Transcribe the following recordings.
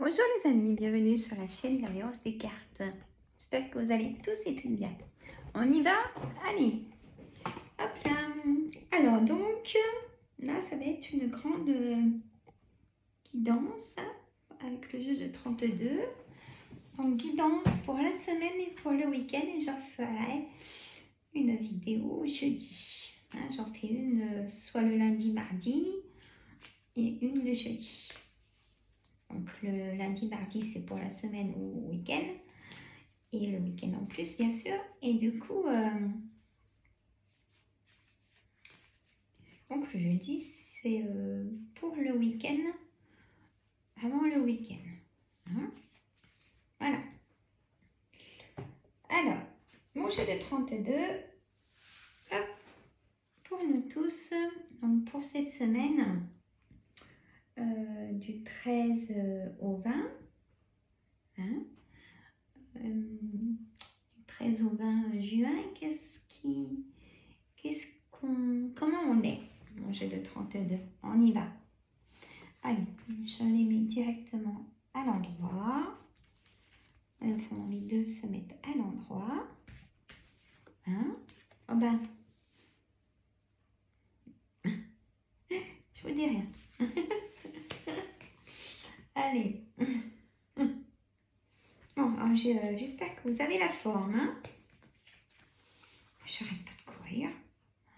Bonjour les amis, bienvenue sur la chaîne Bienveillance des cartes. J'espère que vous allez tous et toutes bien. On y va? Allez, hop là. Alors donc, là ça va être une grande guidance avec le jeu de 32. Donc guidance pour la semaine et pour le week-end et j'en ferai une vidéo jeudi. J'en fais une soit le lundi, mardi et une le jeudi. Donc le lundi, mardi, c'est pour la semaine ou week-end. Et le week-end en plus, bien sûr. Et du coup, donc le jeudi, c'est pour le week-end, avant le week-end. Hein? Voilà. Alors, mon jeu de 32, hop, pour nous tous, donc pour cette semaine, du 13 au 20, hein, du 13 au 20 juin, comment on est, mon jeu de 32, on y va. Allez, je les mets directement à l'endroit. Elles ont envie de se mettre à l'endroit. Hein? Oh ben, je vous dis rien. Allez. Bon, alors j'espère que vous avez la forme. Hein? J'arrête pas de courir.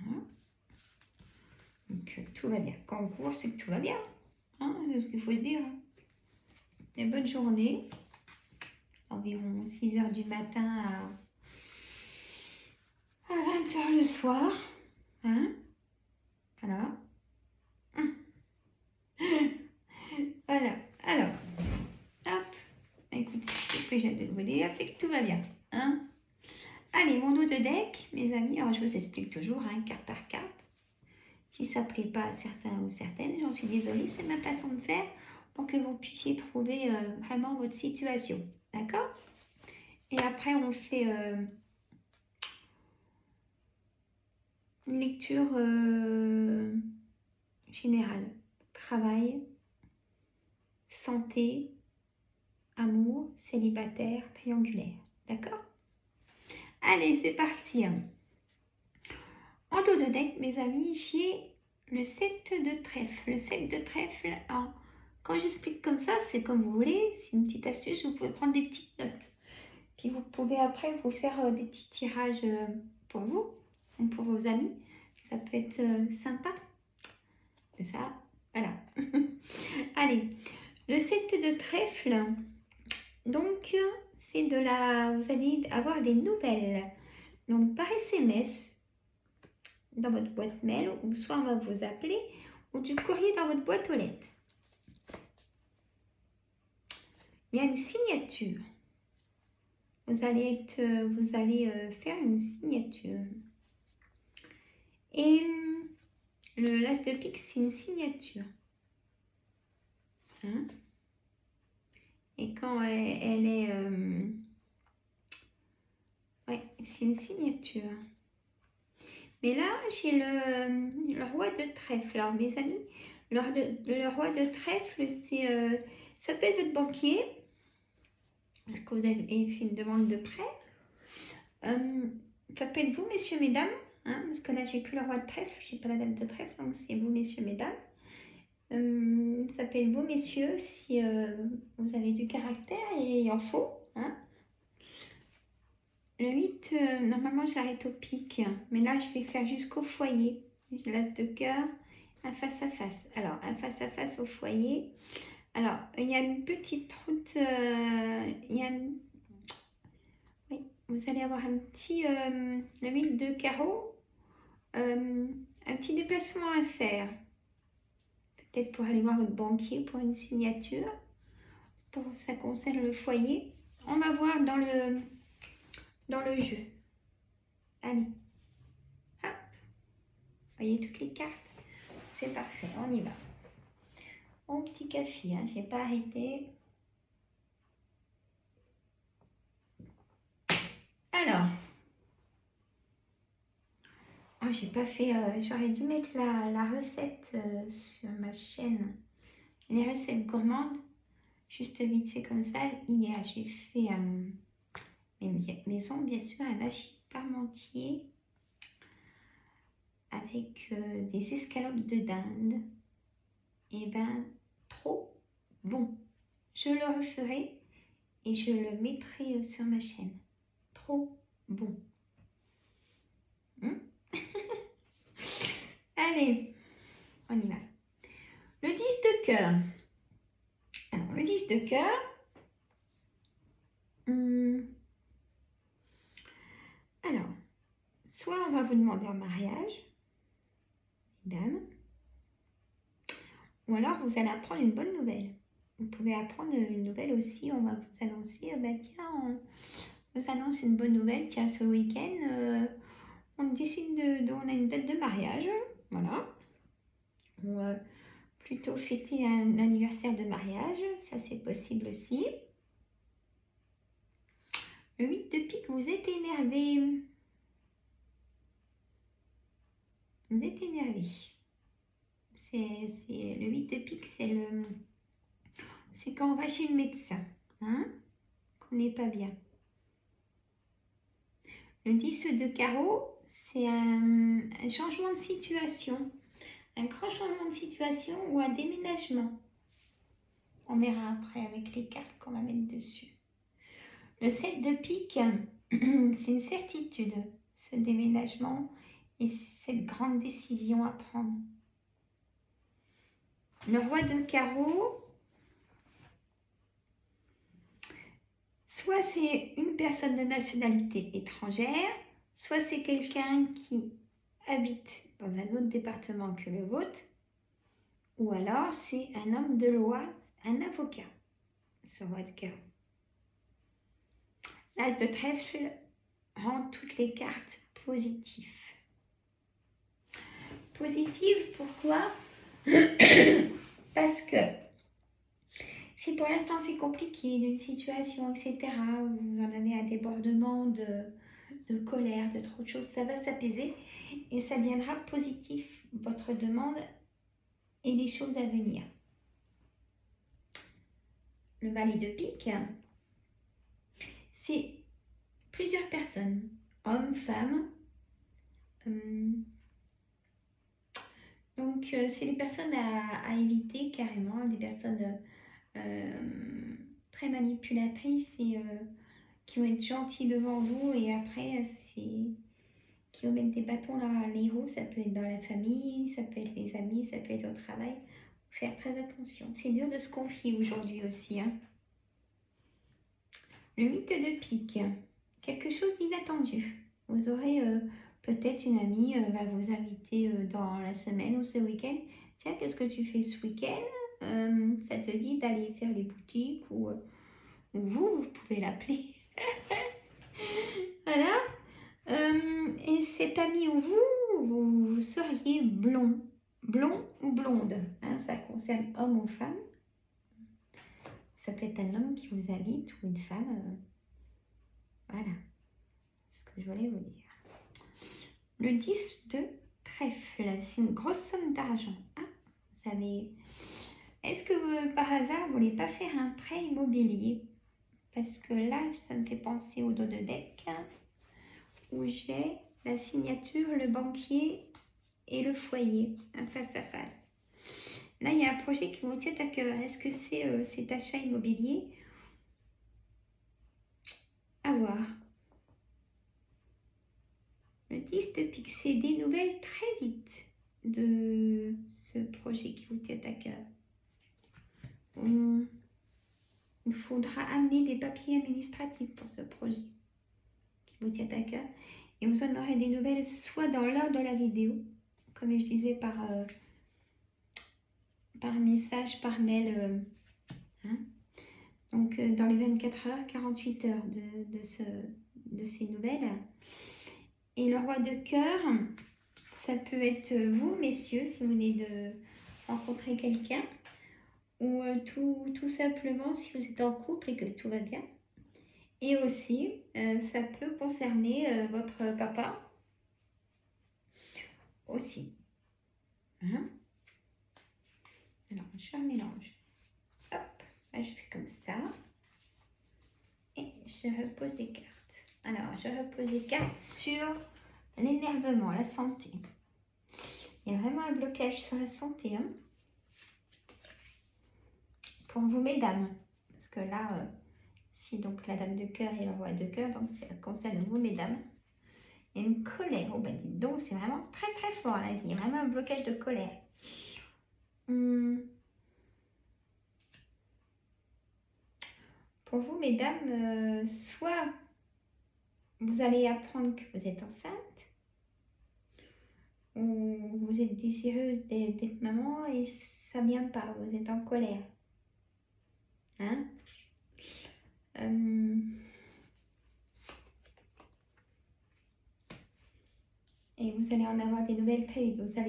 Hein? Donc tout va bien. Quand on court, c'est que tout va bien. Hein? C'est ce qu'il faut se dire. Une bonne journée. Environ 6 h du matin à 20 h le soir. Hein? Voilà. Voilà. Alors, hop. Écoutez, ce que j'ai de vous dire, c'est que tout va bien. Hein? Allez, mon dos de deck, mes amis. Alors, je vous explique toujours, hein, carte par carte. Si ça ne plaît pas à certains ou certaines, j'en suis désolée, c'est ma façon de faire pour que vous puissiez trouver vraiment votre situation. D'accord? Et après, on fait une lecture générale. Travail, santé, amour, célibataire, triangulaire. D'accord? Allez, c'est parti. En dos de deck, mes amis, j'ai le 7 de trèfle. Le 7 de trèfle, alors, quand j'explique comme ça, c'est comme vous voulez. C'est une petite astuce, vous pouvez prendre des petites notes. Puis vous pouvez après vous faire des petits tirages pour vous ou pour vos amis. Ça peut être sympa. Ça, voilà. Allez, le 7 de trèfle, donc c'est de la... Vous allez avoir des nouvelles. Donc par SMS, dans votre boîte mail, ou soit on va vous appeler, ou du courrier dans votre boîte aux lettres. Il y a une signature. Vous allez faire une signature. Et le l'as de pique, c'est une signature. Hein? Et quand elle est... ouais, c'est une signature. Mais là, j'ai le roi de trèfle. Alors, mes amis, le roi de trèfle, c'est ça peut être votre banquier, parce que vous avez fait une demande de prêt. Ça peut être vous, messieurs, mesdames, hein, parce que là, j'ai que le roi de trèfle, j'ai pas la dame de trèfle, donc c'est vous, messieurs, mesdames. Ça peut être vous, messieurs, si vous avez du caractère, et il en faut. Hein. Le 8, normalement j'arrête au pic, mais là je vais faire jusqu'au foyer. J'ai l'as de cœur, un face à face. Alors, un face à face au foyer. Alors, il y a une petite route, oui, vous allez avoir un petit, le 8 de carreau, un petit déplacement à faire. Peut-être pour aller voir votre banquier pour une signature. Pour ça concerne le foyer. On va voir dans le jeu. Allez, hop, voyez toutes les cartes. C'est parfait, on y va. Mon petit café, hein, j'ai pas arrêté. Alors, oh, j'ai pas fait. J'aurais dû mettre la recette sur ma chaîne. Les recettes gourmandes. juste vite fait comme ça. Hier, j'ai fait mes ongles, bien sûr, un hachis parmentier avec des escalopes de dinde. Et ben, trop bon. Je le referai et je le mettrai sur ma chaîne. Trop bon. Allez, on y va. Le 10 de cœur. Alors, le 10 de cœur. Alors, soit on va vous demander en mariage, mesdames, ou alors vous allez apprendre une bonne nouvelle. Vous pouvez apprendre une nouvelle aussi. On va vous annoncer, tiens, on vous annonce une bonne nouvelle. Tiens, ce week-end, on décide on a une date de mariage. Voilà. Ou plutôt fêter un anniversaire de mariage. Ça, c'est possible aussi. Le 8 de pique, vous êtes énervé. Vous êtes énervé. Le 8 de pique, c'est quand on va chez le médecin, hein, qu'on n'est pas bien. Le 10 de carreau, c'est un changement de situation, un grand changement de situation ou un déménagement. On verra après avec les cartes qu'on va mettre dessus. Le 7 de pique, c'est une certitude, ce déménagement et cette grande décision à prendre. Le roi de carreau, soit c'est une personne de nationalité étrangère, soit c'est quelqu'un qui habite dans un autre département que le vôtre, ou alors c'est un homme de loi, un avocat, ce roi de carreau. L'as de trèfle rend toutes les cartes positives. Positives, pourquoi? Parce que si pour l'instant c'est compliqué, d'une situation, etc., où vous en avez un débordement de colère, de trop de choses, ça va s'apaiser et ça deviendra positif, votre demande et les choses à venir. Le valet de pique, c'est plusieurs personnes, hommes, femmes. Donc, c'est des personnes à éviter carrément, des personnes très manipulatrices et qui vont être gentilles devant vous et après, qui vont mettre des bâtons dans les roues. Ça peut être dans la famille, ça peut être les amis, ça peut être au travail. Faire très attention. C'est dur de se confier aujourd'hui aussi, hein. Le 8 de pique, quelque chose d'inattendu. Vous aurez peut-être une amie va vous inviter dans la semaine ou ce week-end. Tiens, qu'est-ce que tu fais ce week-end? Ça te dit d'aller faire les boutiques ou vous pouvez l'appeler. Voilà. Et cet ami ou vous seriez blond ou blonde. Hein, ça concerne homme ou femme. Ça peut être un homme qui vous invite ou une femme. Voilà ce que je voulais vous dire. Le 10 de trèfle, c'est une grosse somme d'argent. Hein, vous savez, est-ce que par hasard, vous ne voulez pas faire un prêt immobilier? Parce que là, ça me fait penser au dos de deck, hein, où j'ai la signature, le banquier et le foyer, un face à face. Là, il y a un projet qui vous tient à cœur. Est-ce que c'est cet achat immobilier? À voir. Le 10 de pique, c'est des nouvelles très vite de ce projet qui vous tient à cœur. Il faudra amener des papiers administratifs pour ce projet qui vous tient à cœur. Et vous en aurez des nouvelles soit dans l'heure de la vidéo, comme je disais par message, par mail. Hein. Donc dans les 24 heures, 48 heures de ces nouvelles. Et le roi de cœur, ça peut être vous, messieurs, si vous venez de rencontrer quelqu'un. Ou tout simplement si vous êtes en couple et que tout va bien. Et aussi, ça peut concerner votre papa aussi. Hein? Alors, je fais un mélange. Hop, là je fais comme Je repose des cartes. Alors, je repose des cartes sur l'énervement, la santé. Il y a vraiment un blocage sur la santé. Hein, pour vous, mesdames. Parce que là, si donc la dame de cœur et le roi de cœur, donc ça concerne vous, mesdames. Il y a une colère. Oh, ben dites donc, c'est vraiment très très fort là. Il y a vraiment un blocage de colère. Pour vous, mesdames, soit vous allez apprendre que vous êtes enceinte, ou vous êtes désireuse d'être maman et ça ne vient pas, vous êtes en colère. Hein? Et vous allez en avoir des nouvelles très vite. Vous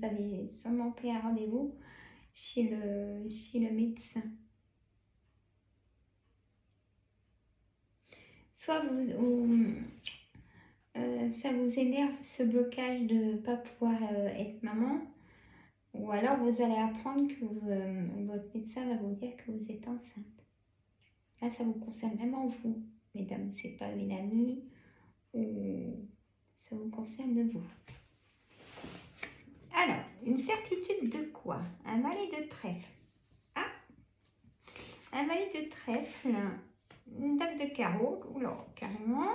avez sûrement pris un rendez-vous chez le médecin. Soit ça vous énerve ce blocage de ne pas pouvoir être maman, ou alors vous allez apprendre que votre médecin va vous dire que vous êtes enceinte. Là, ça vous concerne vraiment vous, mesdames. C'est pas une amie, ou ça vous concerne vous. Alors, une certitude de quoi? Un valet de trèfle. Ah, un valet de trèfle, une dame de carreau, oula, carrément,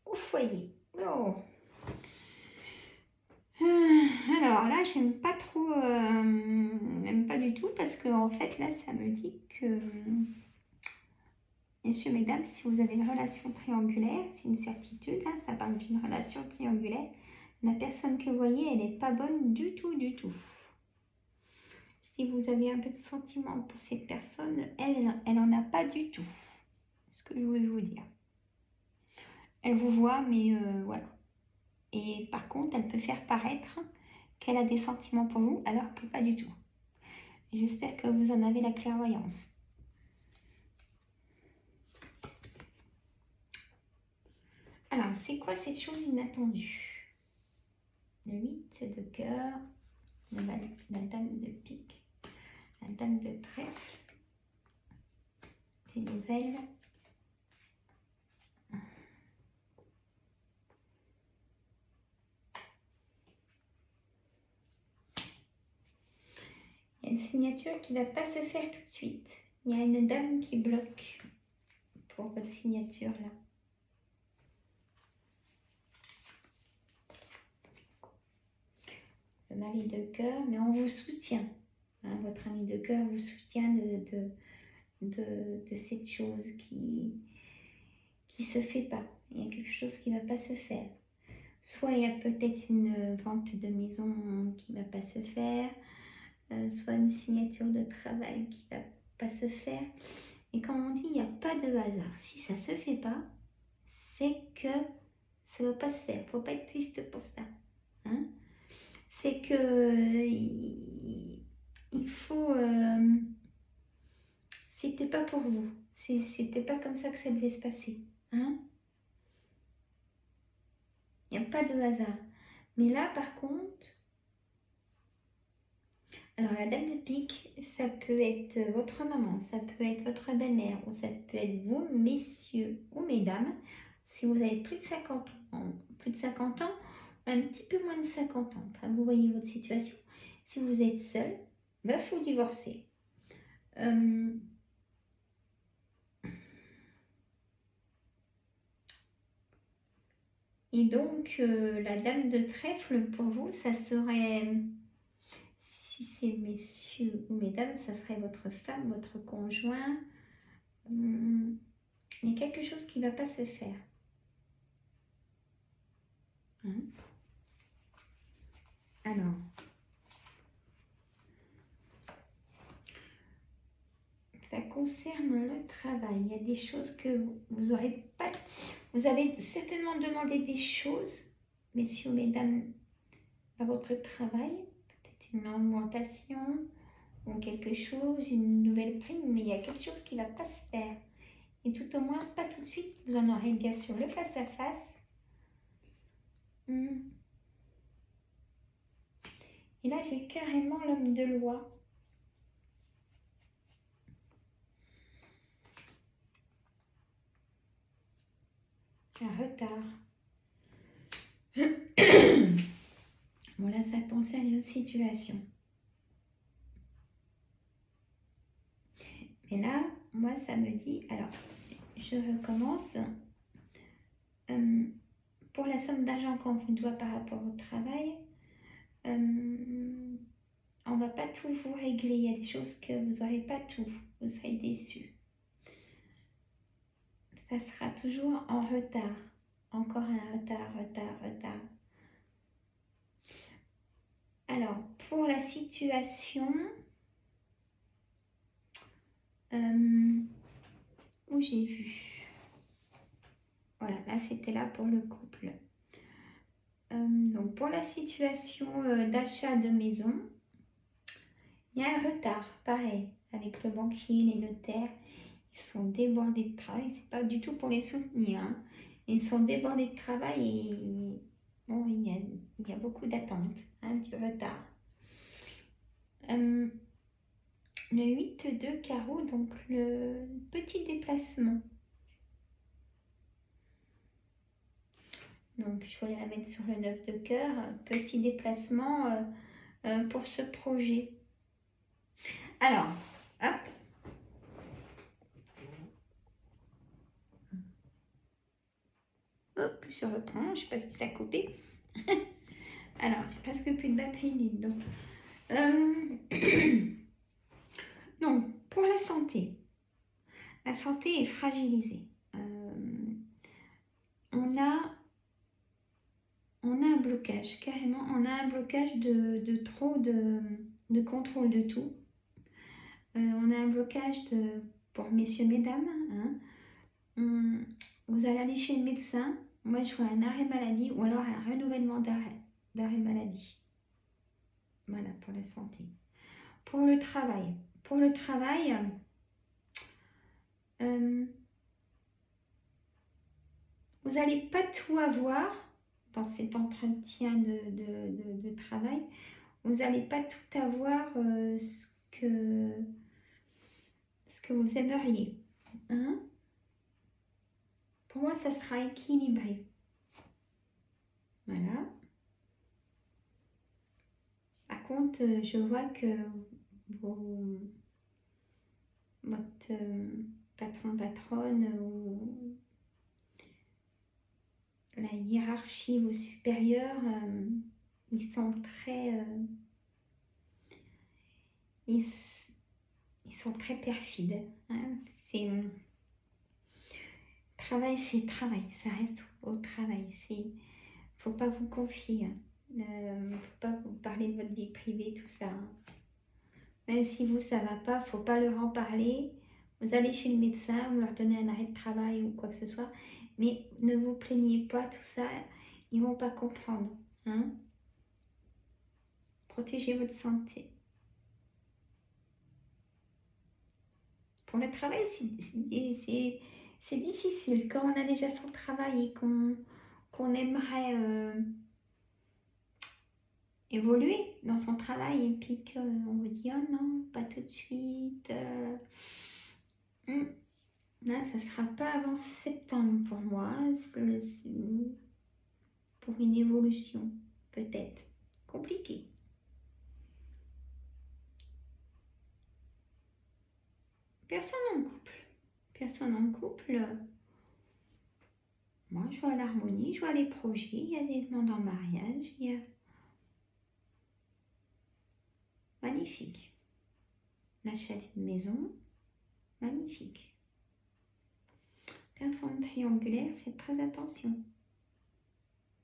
au foyer. Oh. Alors là, j'aime pas trop, j'aime pas du tout parce que en fait là, ça me dit que, messieurs, mesdames, si vous avez une relation triangulaire, c'est une certitude, hein, ça parle d'une relation triangulaire. La personne que vous voyez, elle n'est pas bonne du tout, du tout. Si vous avez un peu de sentiment pour cette personne, elle en a pas du tout. C'est ce que je voulais vous dire. Elle vous voit, mais voilà. Et par contre, elle peut faire paraître qu'elle a des sentiments pour vous, alors que pas du tout. J'espère que vous en avez la clairvoyance. Alors, c'est quoi cette chose inattendue? Le 8 de cœur, la dame de pique, la dame de trèfle, des nouvelles. Il y a une signature qui ne va pas se faire tout de suite. Il y a une dame qui bloque pour votre signature là. Le mari de cœur, mais on vous soutient. Hein, votre ami de cœur vous soutient de cette chose qui se fait pas. Il y a quelque chose qui ne va pas se faire. Soit il y a peut-être une vente de maison qui ne va pas se faire, soit une signature de travail qui ne va pas se faire. Et quand on dit il n'y a pas de hasard, si ça ne se fait pas, c'est que ça ne va pas se faire. Il ne faut pas être triste pour ça. Hein, c'est que il faut... c'était pas pour vous. C'était pas comme ça que ça devait se passer. Hein, il n'y a pas de hasard. Mais là, par contre... Alors, la dame de pique, ça peut être votre maman, ça peut être votre belle-mère, ou ça peut être vous, messieurs ou mesdames, si vous avez plus de 50 ans, un petit peu moins de 50 ans. Enfin, vous voyez votre situation. Si vous êtes seul, veuf ou divorcé. Et donc, la dame de trèfle, pour vous, ça serait... Si c'est messieurs ou mesdames, ça serait votre femme, votre conjoint. Il y a quelque chose qui ne va pas se faire. Hein? Alors, ça concerne le travail. Il y a des choses que vous aurez pas... Vous avez certainement demandé des choses, messieurs, mesdames, à votre travail. Peut-être une augmentation ou quelque chose, une nouvelle prime, mais il y a quelque chose qui ne va pas se faire. Et tout au moins, pas tout de suite. Vous en aurez bien sûr le face-à-face. Et là, j'ai carrément l'homme de loi. un retard. Bon, là, ça concerne une situation. Mais là, moi, ça me dit... Alors, je recommence. Pour la somme d'argent qu'on vous doit par rapport au travail, on ne va pas tout vous régler. Il y a des choses que vous n'aurez pas tout. Vous serez déçus. Ça sera toujours en retard. Encore un retard. Alors, pour la situation où j'ai vu. Voilà, là c'était là pour le couple. Donc pour la situation d'achat de maison, il y a un retard, pareil, avec le banquier, les notaires. Ils sont débordés de travail, c'est pas du tout pour les soutenir. Hein. Ils sont débordés de travail et bon, il y a beaucoup d'attentes, hein, du retard. Le 8 de carreau, donc le petit déplacement. Donc je voulais la mettre sur le 9 de cœur, petit déplacement pour ce projet. Alors, hop. Hop, je reprends, je sais pas si ça a coupé. Alors, j'ai presque plus de batterie dedans. Donc, pour la santé est fragilisée. On a un blocage, carrément, on a un blocage de trop de contrôle de tout. On a un blocage pour messieurs, mesdames. Hein. Vous allez aller chez le médecin. Moi, je vois un arrêt maladie ou alors un renouvellement d'arrêt maladie. Voilà, pour la santé. Pour le travail, vous n'allez pas tout avoir dans cet entretien de travail. Vous n'allez pas tout avoir ce que vous aimeriez. Hein? Pour moi, ça sera équilibré. Voilà. Par contre, je vois que votre patron, patronne ou la hiérarchie, vos supérieurs, ils sont très... ils sont très perfides. Hein. Travail, c'est travail. Ça reste au travail. Faut pas vous confier. Faut pas vous parler de votre vie privée, tout ça. Hein. Même si vous, ça va pas, faut pas leur en parler. Vous allez chez le médecin, vous leur donnez un arrêt de travail ou quoi que ce soit. Mais ne vous plaignez pas, tout ça, ils vont pas comprendre. Hein. Protégez votre santé. Pour le travail, c'est difficile. Quand on a déjà son travail et qu'on aimerait évoluer dans son travail et puis qu'on vous dit oh non, pas tout de suite. Là, ça ne sera pas avant septembre pour moi. Pour une évolution, peut-être. Compliqué. Personne en couple. Moi, je vois l'harmonie, je vois les projets, il y a des demandes en mariage, il y a... Magnifique. L'achat d'une maison, magnifique. Personne triangulaire, faites très attention.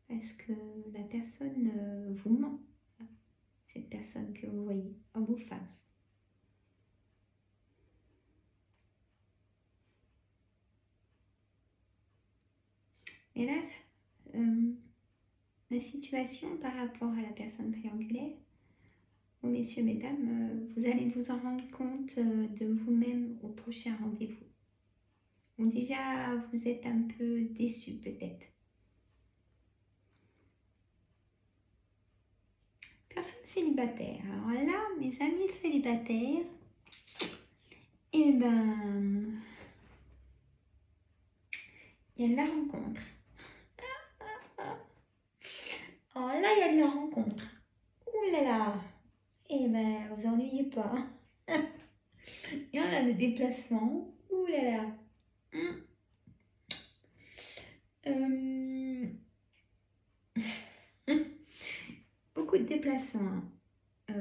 Est-ce que la personne vous ment? Cette personne que vous voyez, homme ou femme. Et là, la situation par rapport à la personne triangulaire, oh, messieurs, mesdames, vous allez vous en rendre compte de vous-même au prochain rendez-vous. Bon, déjà, vous êtes un peu déçus peut-être. Personne célibataire. Alors là, mes amis célibataires, eh ben, il y a de la rencontre. il y a de la rencontre. Ouh là là. Eh ben, vous ennuyez pas. Et on a le déplacement. Ouh là là. Euh, Beaucoup de déplacements,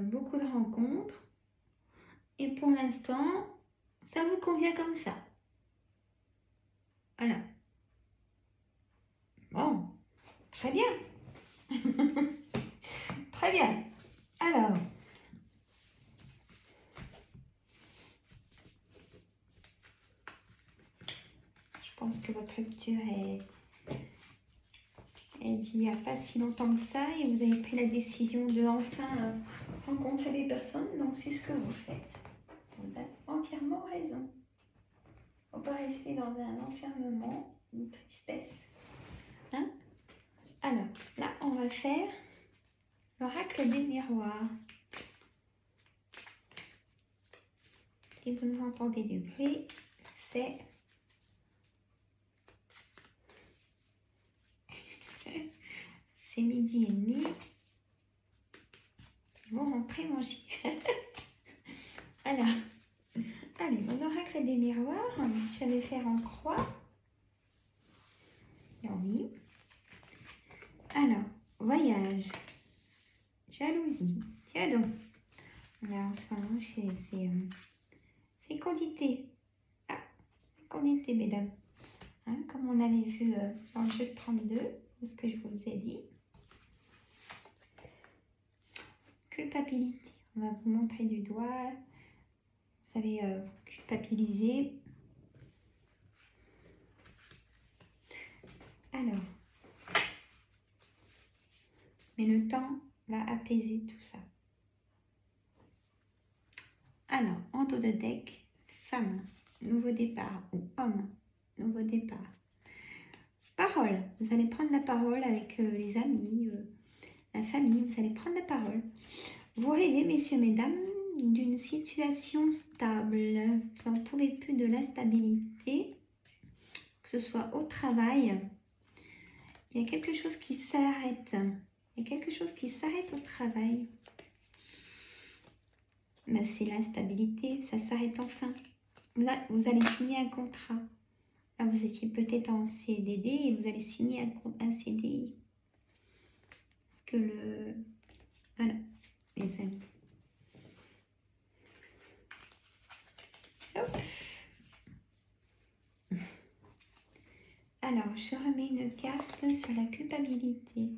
beaucoup de rencontres. Et pour l'instant, ça vous convient comme ça. Voilà. Bon, très bien. Très bien. Alors, je pense que votre lecture est d'il n'y a pas si longtemps que ça et vous avez pris la décision de enfin rencontrer des personnes. Donc, c'est ce que vous faites. Vous avez entièrement raison. On va pas rester dans un enfermement, une tristesse. Hein? Alors, là, on va faire l'oracle des miroirs. Si vous nous entendez du bruit, c'est midi et demi. Ils vont rentrer manger. Alors, allez, mon oracle des miroirs, je vais faire en croix. Oui. Alors, voyage, jalousie, tiens donc. Alors, en ce moment, c'est fécondité. Ah, fécondité, mesdames. Hein, comme on avait vu dans le jeu de 32, ce que je vous ai dit. Culpabilité. On va vous montrer du doigt. Vous avez culpabilisé. Alors, mais le temps va apaiser tout ça. Alors, en dos de deck, femme, nouveau départ, ou homme, nouveau départ. Parole, vous allez prendre la parole avec les amis, la famille, vous allez prendre la parole. Vous rêvez, messieurs, mesdames, d'une situation stable. Vous n'en pouvez plus de l'instabilité, que ce soit au travail. Il y a quelque chose qui s'arrête. Il y a quelque chose qui s'arrête au travail. Ben, c'est l'instabilité, ça s'arrête enfin. Vous allez signer un contrat. Là, vous étiez peut-être en CDD et vous allez signer un CDI. Parce que le... Voilà, les amis. Hop. Alors, je remets une carte sur la culpabilité.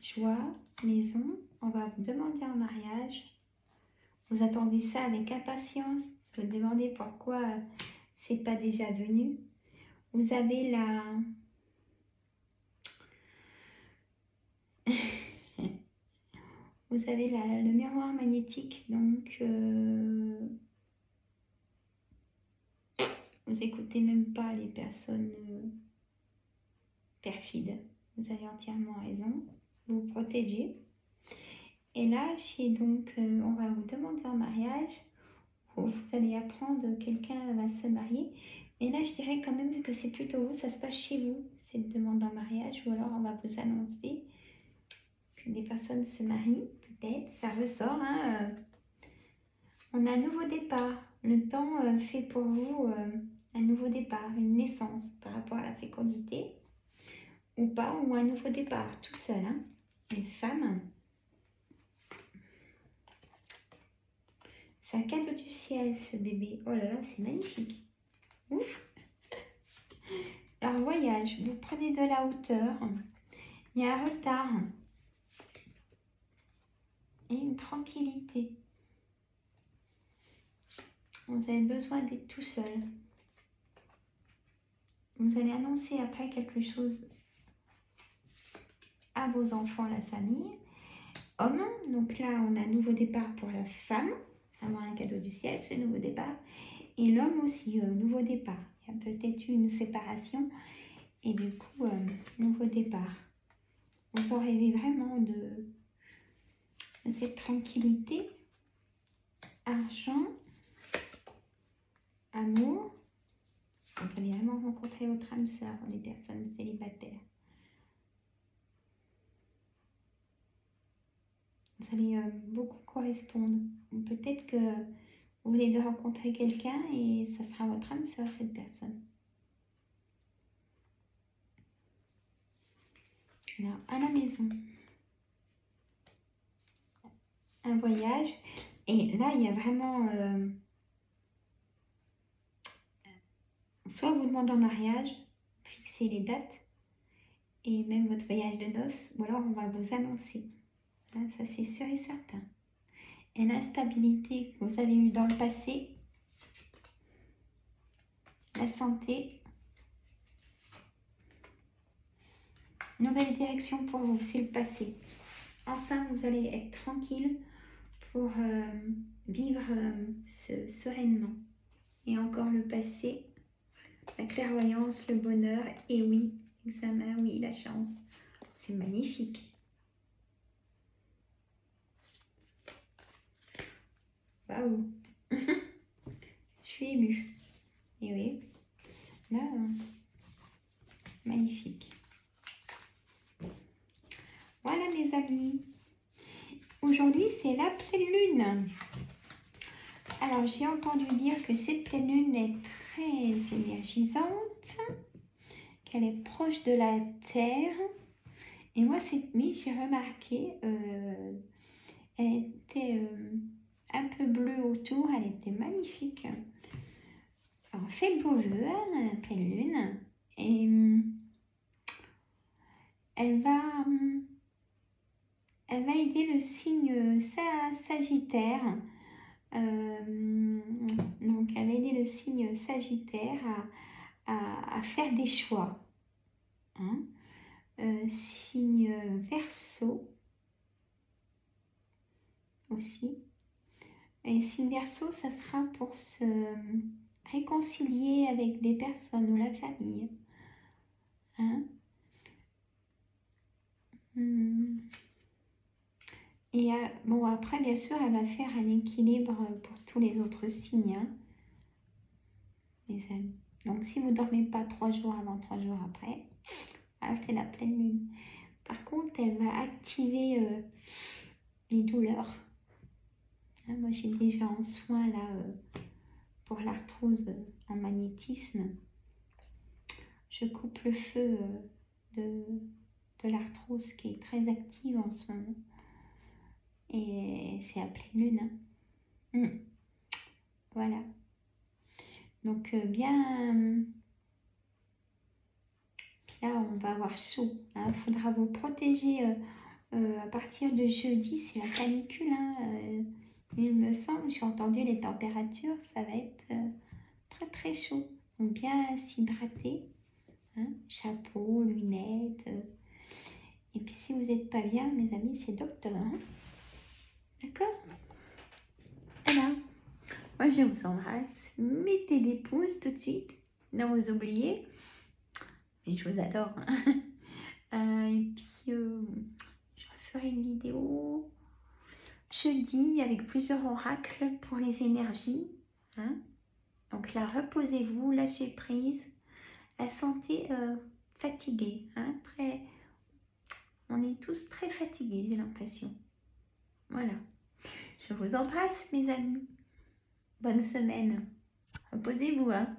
Joie, maison, on va vous demander en mariage. Vous attendez ça avec impatience. Vous vous demandez pourquoi c'est pas déjà venu. Vous avez la... Vous avez le miroir magnétique, donc vous écoutez même pas les personnes perfides. Vous avez entièrement raison. Vous vous protégez. Et là, donc, on va vous demander en mariage. Vous allez apprendre, quelqu'un va se marier. Mais là, je dirais quand même que c'est plutôt vous, ça se passe chez vous, cette demande en mariage. Ou alors, on va vous annoncer que des personnes se marient, peut-être. Ça ressort, hein. On a un nouveau départ. Le temps fait pour vous un nouveau départ, une naissance par rapport à la fécondité. Ou pas, ou un nouveau départ, tout seul. Hein. Une femme. C'est un cadeau du ciel, ce bébé. Oh là là, c'est magnifique. Ouf. Alors, voyage, vous prenez de la hauteur. Il y a un retard. Et une tranquillité. Vous avez besoin d'être tout seul. Vous allez annoncer après quelque chose à vos enfants, la famille. Homme, donc là, on a un nouveau départ pour la femme. Avoir un cadeau du ciel, ce nouveau départ. Et l'homme aussi, nouveau départ. Il y a peut-être eu une séparation et du coup, nouveau départ. Vous en rêvez vraiment de cette tranquillité, argent, amour, Vous allez vraiment rencontrer votre âme sœur, les personnes célibataires. Vous allez beaucoup correspondre. Peut-être que vous venez de rencontrer quelqu'un et ça sera votre âme sœur, cette personne. Alors, à la maison, un voyage. Et là, il y a vraiment... soit vous demandez en mariage, fixez les dates, et même votre voyage de noces, ou alors on va vous annoncer. Hein, ça, c'est sûr et certain. Et l'instabilité que vous avez eue dans le passé, la santé, nouvelle direction pour vous, c'est le passé. Enfin, vous allez être tranquille pour vivre sereinement. Et encore le passé, la clairvoyance, le bonheur, et oui, examen, oui, la chance. C'est magnifique. Waouh. Je suis émue. Et oui, là, magnifique. Voilà mes amis. Aujourd'hui, c'est la pleine lune. Alors, j'ai entendu dire que cette pleine lune est très énergisante, qu'elle est proche de la Terre. Et moi, cette nuit, j'ai remarqué, elle était un peu bleue autour, elle était magnifique. Alors, faites vos vœux, hein, la pleine lune, et elle va aider le signe Sagittaire. Donc, elle va aider le signe Sagittaire à faire des choix. Hein. Signe Verseau aussi. Et signe Verseau, ça sera pour se réconcilier avec des personnes ou la famille. Hein. Et bon, après, bien sûr, elle va faire un équilibre pour tous les autres signes, hein, les amis. Donc, si vous ne dormez pas 3 jours avant, 3 jours après, c'est la pleine lune. Par contre, elle va activer les douleurs. Hein, moi, j'ai déjà en soin, là, pour l'arthrose en magnétisme. Je coupe le feu de l'arthrose qui est très active en ce moment. Et c'est à pleine lune. Hein. Voilà. Donc, bien... Là, on va avoir chaud. Il faudra vous protéger à partir de jeudi. C'est la canicule. Hein, il me semble, j'ai entendu les températures. Ça va être très très chaud. Donc, bien s'hydrater. Hein, chapeau, lunettes. Et puis, si vous n'êtes pas bien, mes amis, c'est docteur. Hein. D'accord? Voilà. Moi, je vous embrasse. Mettez des pouces tout de suite. Non, vous oubliez. Mais je vous adore. Hein. Et puis, je ferai une vidéo jeudi avec plusieurs oracles pour les énergies. Hein. Donc là, reposez-vous, lâchez prise. La santé fatiguée. Hein, on est tous très fatigués, j'ai l'impression. Voilà. Je vous embrasse, mes amis. Bonne semaine. Reposez-vous. Hein.